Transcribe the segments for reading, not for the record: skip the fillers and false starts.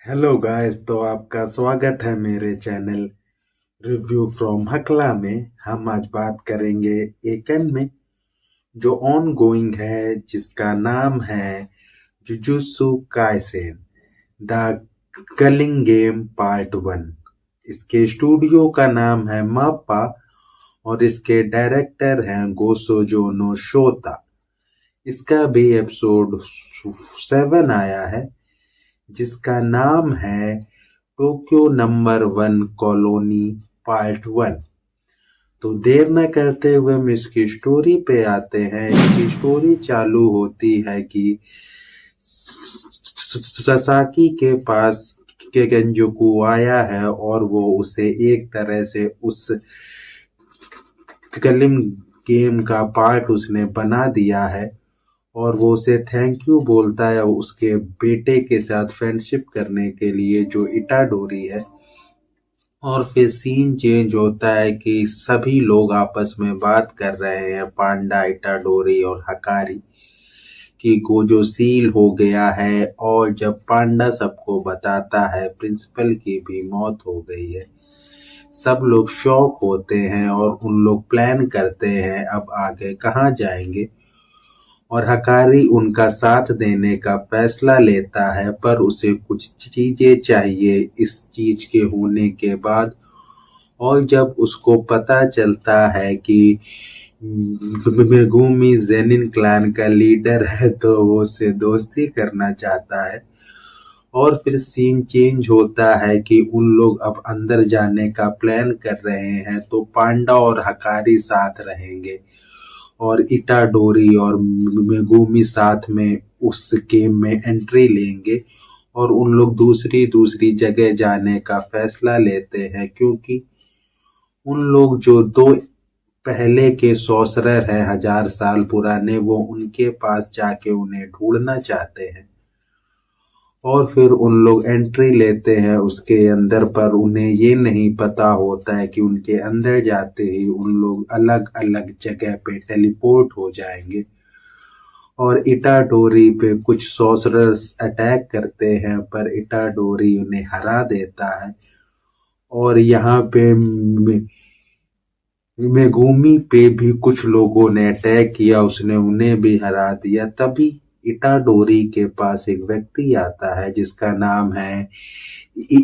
Hello guys, तो आपका स्वागत है मेरे चैनल रिव्यू फ्रॉम हकला में। हम आज बात करेंगे एक एनिमे जो ऑन गोइंग है, जिसका नाम है Jujutsu Kaisen the culling game part 1। इसके स्टूडियो का नाम है माप्पा और इसके डायरेक्टर हैं गोसोजो नो शोता। इसका भी एपिसोड 7 आया है, जिसका नाम है टोक्यो नंबर 1 कॉलोनी पार्ट 1। तो देर न करते हुए हम इसकी स्टोरी पे आते हैं। इसकी स्टोरी चालू होती है कि ससाकी के पास के गेंजुकू आया है और वो उसे एक तरह से उस कलिंग गेम का पार्ट उसने बना दिया है और वो उसे थैंक यू बोलता है उसके बेटे के साथ फ्रेंडशिप करने के लिए, जो इटाडोरी है। और फिर सीन चेंज होता है कि सभी लोग आपस में बात कर रहे हैं, पांडा, इटाडोरी और हकारी, कि गोजो सील हो गया है। और जब पांडा सबको बताता है प्रिंसिपल की भी मौत हो गई है, सब लोग शॉक होते हैं और उन लोग प्लान करते हैं अब आगे कहाँ जाएंगे। और हकारी उनका साथ देने का फैसला लेता है, पर उसे कुछ चीजें चाहिए इस चीज के होने के बाद। और जब उसको पता चलता है कि मेगुमी जेनिन क्लैन का लीडर है, तो वो उससे दोस्ती करना चाहता है। और फिर सीन चेंज होता है कि उन लोग अब अंदर जाने का प्लान कर रहे हैं, तो पांडा और हकारी साथ रहेंगे और इटाडोरी और मेगुमी साथ में उस गेम में एंट्री लेंगे। और उन लोग दूसरी दूसरी जगह जाने का फैसला लेते हैं, क्योंकि उन लोग जो दो पहले के सॉर्सरर हैं 1000 साल पुराने, वो उनके पास जाके उन्हें ढूंढना चाहते हैं। और फिर उन लोग एंट्री लेते हैं उसके अंदर, पर उन्हें ये नहीं पता होता है कि उनके अंदर जाते ही उन लोग अलग अलग जगह पे टेलीपोर्ट हो जाएंगे। और इटाडोरी पे कुछ सॉर्सरर्स अटैक करते हैं, पर इटाडोरी उन्हें हरा देता है। और यहाँ पे मेगुमी पे भी कुछ लोगों ने अटैक किया, उसने उन्हें भी हरा दिया। तभी इटाडोरी के पास एक व्यक्ति आता है जिसका नाम है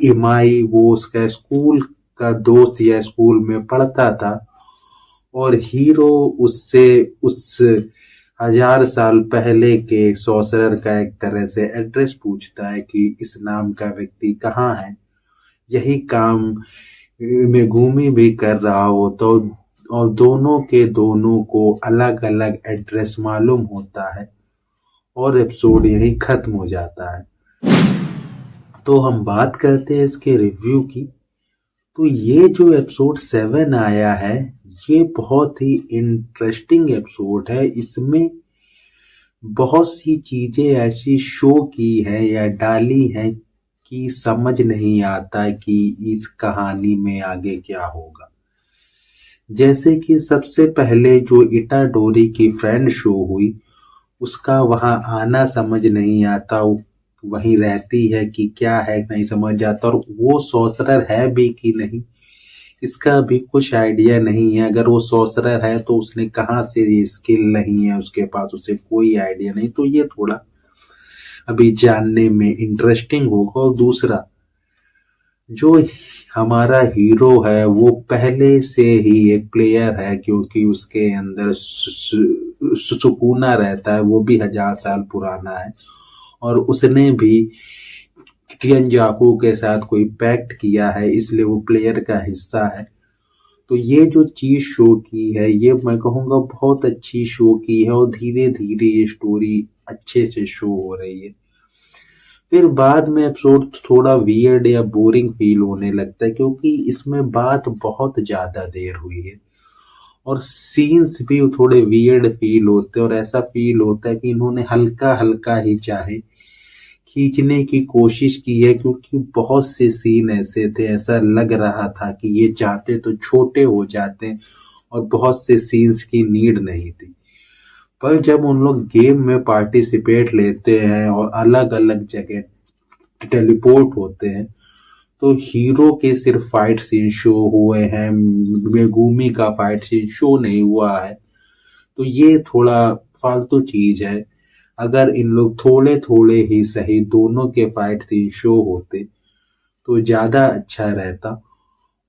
इमाई। वो उसका स्कूल का दोस्त या स्कूल में पढ़ता था। और हीरो उससे उस 1000 साल पहले के सॉर्सरर का एक तरह से एड्रेस पूछता है कि इस नाम का व्यक्ति कहाँ है। यही काम मेगुमी भी कर रहा हो, तो और दोनों के दोनों को अलग अलग एड्रेस मालूम होता है और एपिसोड यही खत्म हो जाता है। तो हम बात करते हैं इसके रिव्यू की। तो ये जो एपिसोड 7 आया है, ये बहुत ही इंटरेस्टिंग एपिसोड है। इसमें बहुत सी चीजें ऐसी शो की है या डाली है कि समझ नहीं आता कि इस कहानी में आगे क्या होगा। जैसे कि सबसे पहले जो इटाडोरी की फ्रेंड शो हुई, उसका वहां आना समझ नहीं आता। वहीं रहती है कि क्या है नहीं समझ आता, और वो सॉर्सरर है भी कि नहीं इसका भी कुछ आइडिया नहीं है। अगर वो सॉर्सरर है तो उसने कहाँ से ये स्किल नहीं है उसके पास, उसे कोई आइडिया नहीं। तो ये थोड़ा अभी जानने में इंटरेस्टिंग होगा। और दूसरा, जो हमारा हीरो है वो पहले से ही एक प्लेयर है, क्योंकि उसके अंदर सुकूना रहता है। वो भी 1000 साल पुराना है और उसने भी कियनजाकू के साथ कोई पैक्ट किया है, इसलिए वो प्लेयर का हिस्सा है। तो ये जो चीज शो की है, ये मैं कहूँगा बहुत अच्छी शो की है और धीरे धीरे ये स्टोरी अच्छे से शो हो रही है। फिर बाद में एपिसोड थोड़ा वियर्ड या बोरिंग फील होने लगता है, क्योंकि इसमें बात बहुत ज्यादा देर हुई है और सीन्स भी थोड़े वियर्ड फील होते हैं। और ऐसा फील होता है कि इन्होंने हल्का हल्का ही चाहे खींचने की कोशिश की है, क्योंकि बहुत से सीन ऐसे थे, ऐसा लग रहा था कि ये चाहते तो छोटे हो जाते और बहुत से सीन्स की नीड नहीं थी। पर जब उन लोग गेम में पार्टिसिपेट लेते हैं और अलग अलग जगह टेलीपोर्ट होते हैं। तो हीरो के सिर्फ फाइट सीन शो हुए हैं, मेगुमी का फाइट सीन शो नहीं हुआ है। तो ये थोड़ा फालतू चीज है। अगर इन लोग थोड़े थोड़े ही सही दोनों के फाइट सीन शो होते तो ज्यादा अच्छा रहता।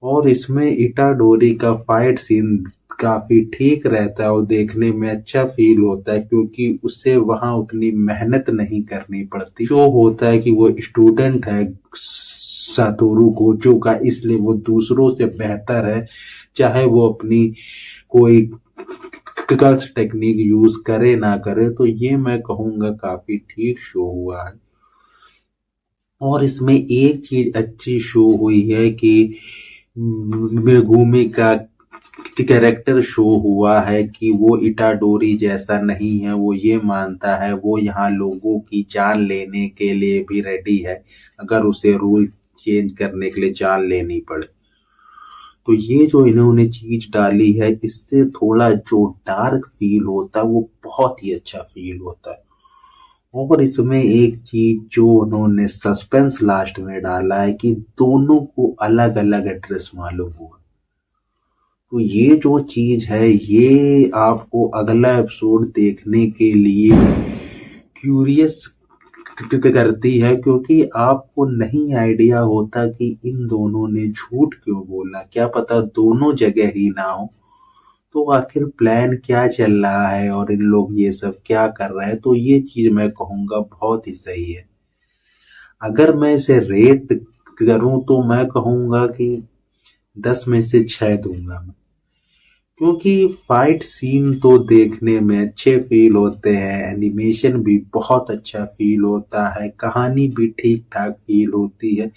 और इसमें इटाडोरी का फाइट सीन काफी ठीक रहता है और देखने में अच्छा फील होता है, क्योंकि उससे वहां उतनी मेहनत नहीं करनी पड़ती। जो होता है कि वो स्टूडेंट है सातोरू गोजो का, इसलिए वो दूसरों से बेहतर है, चाहे वो अपनी कोई कर्स टेक्निक यूज करे ना करे। तो ये मैं कहूंगा काफी ठीक शो हुआ है। और इसमें एक चीज अच्छी शो हुई है कि मेगुमी का कैरेक्टर शो हुआ है कि वो इटाडोरी जैसा नहीं है। वो ये मानता है, वो यहाँ लोगों की जान लेने के लिए भी रेडी है, अगर उसे रूल चेंज करने के लिए जान लेनी पड़े। तो ये जो इन्होंने चीज डाली है, इससे थोड़ा जो डार्क फील होता है वो बहुत ही अच्छा फील होता है। और इसमें एक चीज जो उन्होंने सस्पेंस लास्ट में डाला है कि दोनों को अलग अलग एड्रेस मालूम हुआ। तो ये जो चीज है, ये आपको अगला एपिसोड देखने के लिए क्यूरियस करती है, क्योंकि आपको नहीं आइडिया होता कि इन दोनों ने झूठ क्यों बोला। क्या पता दोनों जगह ही ना हो, तो आखिर प्लान क्या चल रहा है और इन लोग ये सब क्या कर रहे हैं। तो ये चीज मैं कहूंगा बहुत ही सही है। अगर मैं इसे रेट करूं तो मैं कहूंगा कि 10 में से 6 दूंगा मैं। क्योंकि फाइट सीन तो देखने में अच्छे फील होते हैं, एनिमेशन भी बहुत अच्छा फील होता है, कहानी भी ठीक ठाक फील होती है।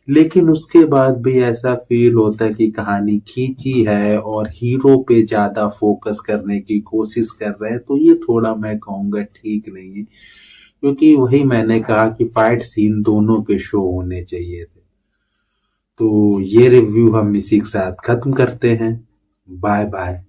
लेकिन उसके बाद भी ऐसा फील होता है कि कहानी खींची है और हीरो पे ज्यादा फोकस करने की कोशिश कर रहे हैं। तो ये थोड़ा मैं कहूंगा ठीक नहीं है, क्योंकि वही मैंने कहा कि फाइट सीन दोनों के शो होने चाहिए थे। तो ये रिव्यू हम इसी के साथ खत्म करते हैं। Bye bye.